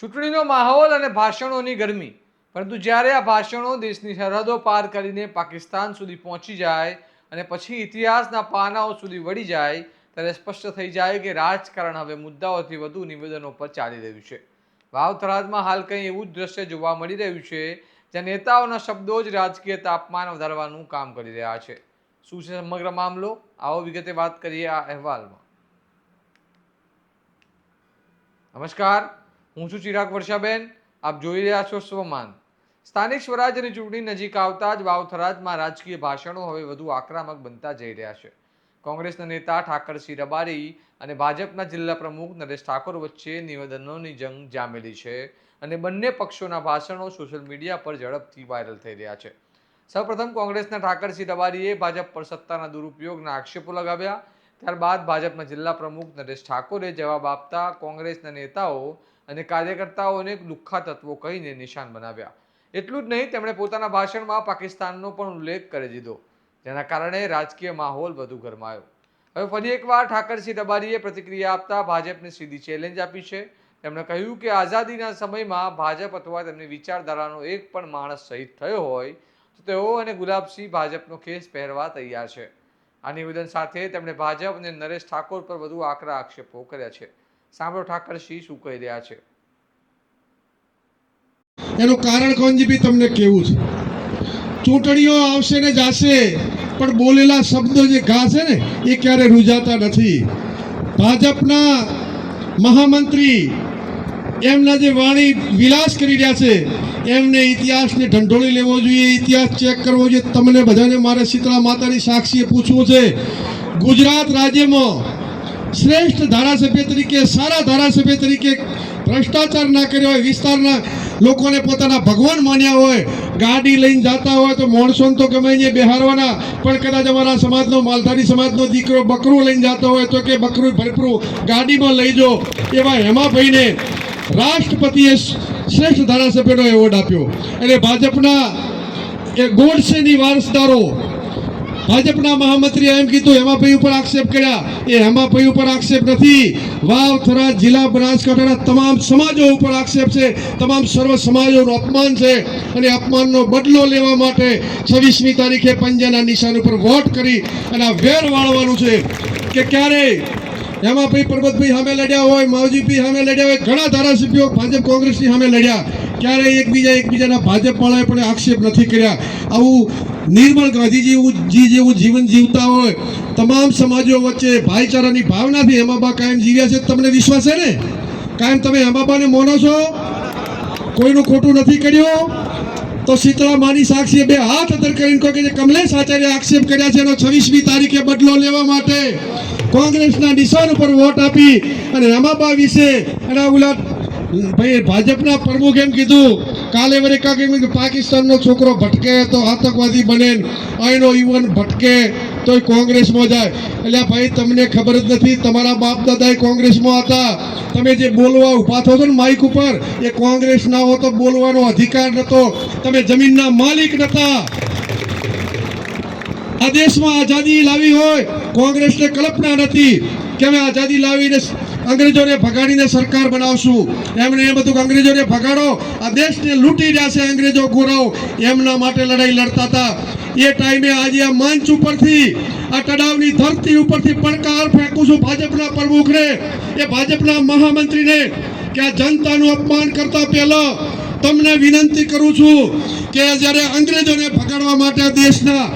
ચૂંટણીનો માહોલ અને ભાષણોની ગરમી, પરંતુ જ્યારે આ ભાષણો દેશની સરહદો પાર કરીને પાકિસ્તાન સુધી પહોંચી જાય અને પછી ઇતિહાસના પાનાઓ સુધી વળી જાય, ત્યારે સ્પષ્ટ થઈ જાય કે રાજકારણ હવે મુદ્દાઓથી વધુ નિવેદનો પર ચાલી રહ્યું છે. વાવ થરાદમાં હાલ કંઈ એવું જ દ્રશ્ય જોવા મળી રહ્યું છે, જ્યાં નેતાઓના શબ્દો જ રાજકીય તાપમાન વધારવાનું કામ કરી રહ્યા છે. શું છે સમગ્ર મામલો? આવો વિગતે વાત કરીએ આ અહેવાલમાં. નમસ્કાર, હું છું ચિરાગ વર્ષાબેન. આપ જોઈ રહ્યા છો સ્વમાન. સ્થાનિક સ્વરાજ્યની ચૂંટણી નજીક આવતા જ વાવ થરાદમાં રાજકીય ભાષણો હવે વધુ આક્રમક બનતા જઈ રહ્યા છે. કોંગ્રેસના નેતા ઠાકરસિંહ રબારી અને ભાજપના જિલ્લા પ્રમુખ નરેશ ઠાકોર વચ્ચે નિવેદનોની જંગ જામેલી છે અને બંને પક્ષોના ભાષણો સોશિયલ મીડિયા પર ઝડપથી વાયરલ થઈ રહ્યા છે. સૌપ્રથમ કોંગ્રેસના ઠાકરસિંહ રબારીએ ભાજપ પર સત્તાના દુરુપયોગના આક્ષેપો લગાવ્યા. ત્યારબાદ ભાજપના જિલ્લા પ્રમુખ નરેશ ઠાકોરે જવાબ આપતા કોંગ્રેસના નેતાઓ અને કાર્યકર્તાઓને લુખ્ખા તત્વો કહીને નિશાન બનાવ્યા. એટલું જ નહીં, તેમણે પોતાના ભાષણમાં પાકિસ્તાનનો પણ ઉલ્લેખ કરી દીધો, જેના કારણે રાજકીય માહોલ વધુ ગરમાયો. હવે ફરી એકવાર ઠાકરસિંહ રબારીએ પ્રતિક્રિયા આપતા ભાજપને સીધી ચેલેન્જ આપી છે. તેમણે કહ્યું કે આઝાદીના સમયમાં ભાજપ અથવા તેમની વિચારધારાનો એક પણ માણસ શહીદ થયો હોય તો તેઓ અને ગુલાબસિંહ ભાજપનો ખેસ પહેરવા તૈયાર છે. આ નિવેદન સાથે તેમણે ભાજપ અને નરેશ ઠાકોર પર વધુ આકરા આક્ષેપો કર્યા છે. સાંભળો ઠાકરસિંહ શું કહી રહ્યા છે. એનું કારણ કોણજી બી તમને કેવું છે. ચૂંટણીઓ આવશે ને જાશે, પણ બોલેલા શબ્દો જે ઘા છે ને એ ક્યારે રૂજાતા નથી. ભાજપના મહામંત્રી એમના જે વાણી વિલાસ કરી રહ્યા છે, એમને ઇતિહાસને ઢંઢોળી લેવો જોઈએ, ઇતિહાસ ચેક કરવો જોઈએ. તમને બધાને મારે શીતળા માતાની સાક્ષીએ પૂછવું છે, ગુજરાત રાજ્યમાં શ્રેષ્ઠ ધારાસભ્ય તરીકે, સારા ધારાસભ્ય તરીકે ભ્રષ્ટાચાર ના કર્યો હોય, વિસ્તારના લોકોને પોતાના ભગવાન માન્યા હોય, ગાડી લઈને જતા હોય તો માણસોને તો ગમે અહીંયા બેહારવાના, પણ કદાચ અમારા સમાજનો, માલધારી સમાજનો દીકરો બકરું લઈને જતો હોય તો કે બકરું ભરપૂર ગાડીમાં લઈ જો. એવા હેમાભાઈને રાષ્ટ્રપતિએ શ્રેષ્ઠ ધારાસભ્યનો એવોર્ડ આપ્યો. અને ભાજપના એ ગોડસેની વારસદારો, ભાજપના મહામંત્રીએ એમ કીધું, હેમાભાઈ ઉપર આક્ષેપ કર્યા. એ હેમાભાઈ ઉપર આક્ષેપ નથી, વાવ થરાદ જિલ્લા બનાસકાંઠાના તમામ સમાજો ઉપર આક્ષેપ છે. તમામ સર્વ સમાજોનું અપમાન છે અને અપમાનનો બદલો લેવા માટે 26મી તારીખે પંજાના નિશાન ઉપર વોટ કરી અને આ વેર વાળવાનું છે કે ક્યારે હેમાભાઈ પરબતભાઈ સામે લડ્યા હોય, માવજીભાઈ સામે લડ્યા હોય, ઘણા ધારાસભ્યો ભાજપ કોંગ્રેસની સામે લડ્યા, ક્યારેય એકબીજાના ભાજપવાળાએ પણ આક્ષેપ નથી કર્યા. આવું નિર્મળ ગાંધીજી જેવું જીવન જીવતા હોય, તમામ સમાજો વચ્ચે ભાઈચારાની ભાવનાથી હેમાબા કાયમ જીવ્યા છે. તમને વિશ્વાસ છે ને? કાયમ તમે હેમાબાને માનો છો? કોઈનું ખોટું નથી કર્યું? તો શીતળા માની સાક્ષીએ બે હાથ અદર કરીને કહો કે જે કમલેશ આચાર્ય આક્ષેપ કર્યા છે એનો 26મી તારીખે બદલો લેવા માટે કોંગ્રેસના નિશાન ઉપર વોટ આપી અને હેમાબા વિશે અને ઓલા ભાઈ ભાજપના પ્રમુખ એમ કીધું કાલે વરેકા કે પાકિસ્તાનનો છોકરો ભટકે તો આતંકવાદી બને, અહીંનો યુવાન ભટકે તોય કોંગ્રેસમાં જાય. એટલે ભાઈ તમને ખબર જ નથી, તમારા બાપ દાદા કોંગ્રેસમાં હતા. તમે જે બોલવા ઉભા થો છો ને માઇક ઉપર, એ કોંગ્રેસ ના હો તો બોલવાનો અધિકાર નતો. તમે જમીનના માલિક નતા. આ દેશમાં આઝાદી લાવી હોય, કોંગ્રેસને કલ્પના નથી કે અમે આઝાદી લાવીને અંગ્રેજોને ભગાડીને સરકાર બનાવશું. એમને એમ હતું કે અંગ્રેજોને ભગાડો, આ દેશને લૂંટી રહ્યા છે અંગ્રેજો ગોરાઓ, એમના માટે લડાઈ લડતા હતા. એ ટાઈમે આજે આ મંચ ઉપરથી, આ તળાવની ધરતી ઉપરથી પડકાર ફેંકું છું ભાજપના પ્રમુખને, એ ભાજપના મહામંત્રીને કે આ જનતાનું અપમાન કરતા પહેલા તમને વિનંતી કરું છું કે જ્યારે અંગ્રેજોને ભગાડવા માટે દેશના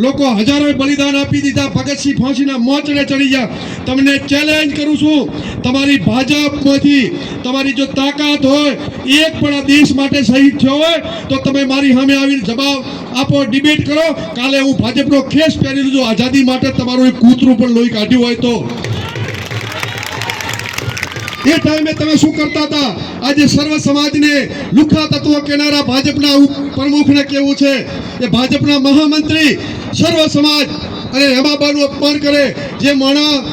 લોકો હજારોએ બલિદાન આપી દીધા, ભગતસિંહ ફાંસીના મોચડે ચડી ગયા. તમને ચેલેન્જ કરું છું, તમારી ભાજપમાંથી તમારી જો તાકાત હોય, એક પણ આ દેશ માટે શહીદ થયો હોય તો તમે મારી સામે આવીને જવાબ આપો, ડિબેટ કરો. કાલે હું ભાજપનો ખેસ પહેરી લીધું, આઝાદી માટે તમારું એક કૂતરું પણ લોહી કાઢ્યું હોય તો. એ ટાઈમે તમે શું કરતા હતા? આજે સર્વ સમાજને લુખ્ખા તત્વો કહેનારા ભાજપના પ્રમુખને કેવું છે, એ ભાજપના મહામંત્રી સર્વ સમાજ અને હેમાબાનું અપમાન કરે. જે માણસ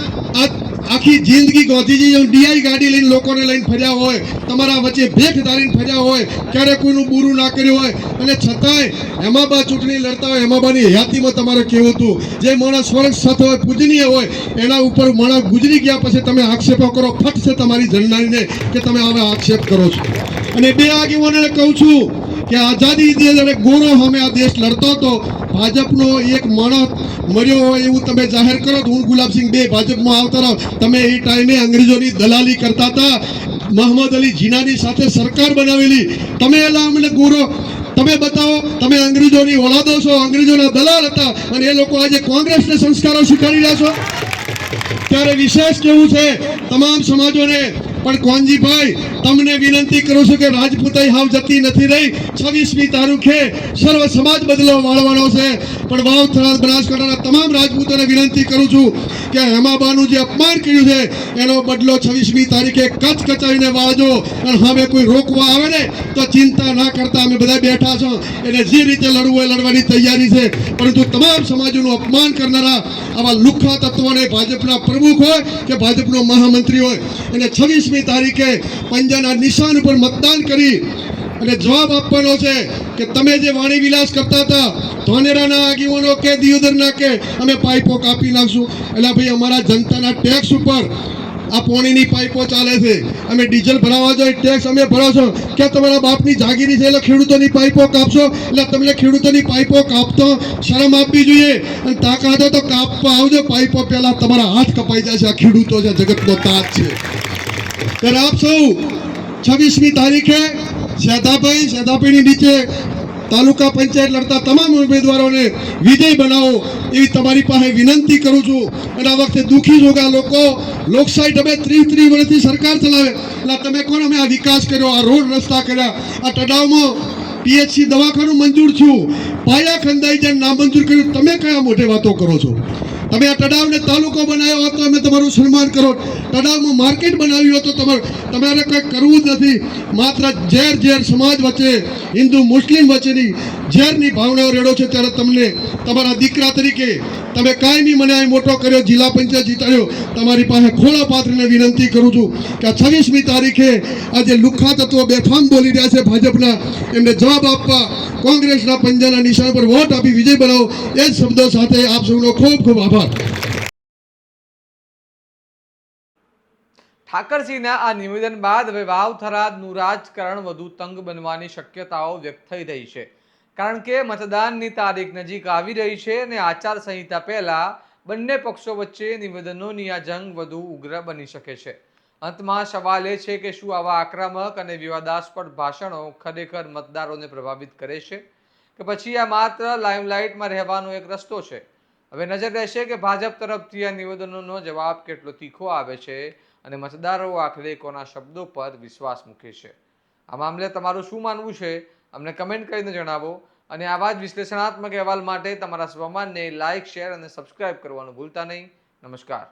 આખી જિંદગી ગાંધીજી જેમ ડીઆઈ ગાડી લઈને લોકોને લઈને ફર્યા હોય, તમારા વચ્ચે ભેખ ધારીને ફર્યા હોય, ક્યારે કોઈનું બુરું ના કર્યું હોય, અને છતાંય હેમાબા ચૂંટણી લડતા હોય, હેમાબાની હયાતીમાં તમારે કેવું હતું, જે માણસ સ્વર્ગ સત હોય, પૂજનીય હોય, એના ઉપર માણસ ગુજરી ગયા પછી તમે આક્ષેપો કરો, ફટ છે તમારી જનનારીને કે તમે આવા આક્ષેપ કરો છો. અને બે આગેવાનોને કહું છું કે આઝાદી જ્યારે ગોરો સામે આ દેશ લડતો હતો, ભાજપનો એક માણસ મર્યો હોય એવું તમે જાહેર કરો તો હું ગુલાબસિંહ બે ભાજપમાં આવતા રહો. તમે એ ટાઈમે અંગ્રેજોની દલાલી કરતા હતા, મોહમ્મદ અલી જીનાની સાથે સરકાર બનાવેલી, તમે એલા અમને ગોરો તમે બતાવો, તમે અંગ્રેજોની ઓલાદો છો, અંગ્રેજોના દલાલ હતા, અને એ લોકો આજે કોંગ્રેસને સંસ્કારો શીખવાડી રહ્યા છો. ત્યારે વિશેષ કેવું છે તમામ સમાજોને, પણ કોનજીભાઈ તમને વિનંતી કરું છું કે રાજપૂતાઈ હાવ જતી નથી રહી. 26મી તારીખે સર્વ સમાજ બદલો વાળવાનો છે, પણ વાવ થરાદ બનાસકાંઠાના તમામ રાજપૂતોને વિનંતી કરું છું કે હેમાબાનું જે અપમાન કર્યું છે એનો બદલો 26મી તારીખે કચકચાઈને વાળજો. અને હવે કોઈ રોકવા આવે ને તો ચિંતા ના કરતા, અમે બધા બેઠા છો, એને જે રીતે લડવું હોય લડવાની તૈયારી છે. પરંતુ તમામ સમાજોનું અપમાન કરનારા આવા લુખ્ખા તત્વોને, ભાજપના પ્રમુખ હોય કે ભાજપનો મહામંત્રી હોય, એને 26મી તારીખે પંજાના નિશાન ઉપર મતદાન કરી અને જવાબ આપવાનો છે કે તમે જે વાણી વિલાસ કરતા હતા, ધાનેરાના આગેવાનો કે દિયોદરના કે અમે પાઇપો કાપી નાખશું. એટલે ભાઈ અમારા જનતાના ટેક્સ ઉપર આ પાણીની પાઇપો ચાલે છે, અમે ડીઝલ ભરાવા જોઈએ ટેક્સ અમે ભરો છો, કે તમારા બાપની જાગીરી છે એટલે ખેડૂતોની પાઇપો કાપશો? એટલે તમને ખેડૂતોની પાઇપો કાપતો શરમ આપવી જોઈએ, અને તાકાત હોય તો કાપવા આવજો. પાઇપો પહેલા તમારા હાથ કપાઈ જાય છે. આ ખેડૂતો છે, જગતનો તાજ છે. ત્યારે આપ સૌ 26મી તારીખે સેધાભાઈની નીચે તાલુકા પંચાયત લડતા તમામ ઉમેદવારોને વિજય બનાવો એવી તમારી પાસે વિનંતી કરું છું. અને આ વખતે દુઃખી જોગા લોકો લોકશાહી તમે 30 વર્ષથી સરકાર ચલાવે, એટલે તમે કોણ અમે આ વિકાસ કર્યો, આ રોડ રસ્તા કર્યા, આ તળાવમાં પીએચસી દવાખાનું મંજૂર થયું, પાયા ખંદાઈ જાય ના મંજૂર કર્યું, તમે કયા મોટે વાતો કરો છો? તમે આ તળાવને તાલુકો બનાવ્યો હોત તો અમે તમારું સન્માન કરો, તળાવમાં માર્કેટ બનાવ્યું હોત તો તમારે કંઈ કરવું જ નથી. માત્ર ઝેર સમાજ વચ્ચે, હિન્દુ મુસ્લિમ વચ્ચેની ઝેરની ભાવનાઓ રેડો છે. ત્યારે તમને તમારા દીકરા તરીકે તમે કાયમી મને અહીં મોટો કર્યો, જિલ્લા પંચાયત જીતાડ્યો, તમારી પાસે ખોળા પાત્રને વિનંતી કરું છું કે આ 26મી તારીખે આ જે લુખ્ખા તત્વો બેફામ બોલી રહ્યા છે ભાજપના, એમને જવાબ આપવા કોંગ્રેસના પંજાના નિશાન પર વોટ આપી વિજય બનાવો. એ જ શબ્દો સાથે આપ સૌનો ખૂબ ખૂબ આભાર. ઠાકરસિંહના આ નિવેદન બાદ હવે વાવ થરાદનું રાજકારણ વધુ તંગ બનવાની શક્યતાઓ વ્યક્ત થઈ રહી છે, કારણ કે મતદાનની તારીખ નજીક આવી રહી છે અને આચારસંહિતા પહેલા બંને પક્ષો વચ્ચે નિવેદનોની આ જંગ વધુ ઉગ્ર બની શકે છે. અંતમાં સવાલ એ છે કે શું આવા આક્રમક અને વિવાદાસ્પદ ભાષણો ખરેખર મતદારોને પ્રભાવિત કરે છે કે પછી આ માત્ર લાઇમલાઇટમાં રહેવાનો એક રસ્તો છે? હવે નજર રહેશે કે ભાજપ તરફથી આ નિવેદનોનો જવાબ કેટલો તીખો આવે છે અને મતદારો આખરે કોના શબ્દો પર વિશ્વાસ મૂકે છે. આ મામલે તમારું શું માનવું છે અમને કમેન્ટ કરીને જણાવો, અને આવા જ વિશ્લેષણાત્મક અહેવાલ માટે તમારા સ્વમાનને લાઇક, શેર અને સબસ્ક્રાઇબ કરવાનું ભૂલતા નહીં. નમસ્કાર.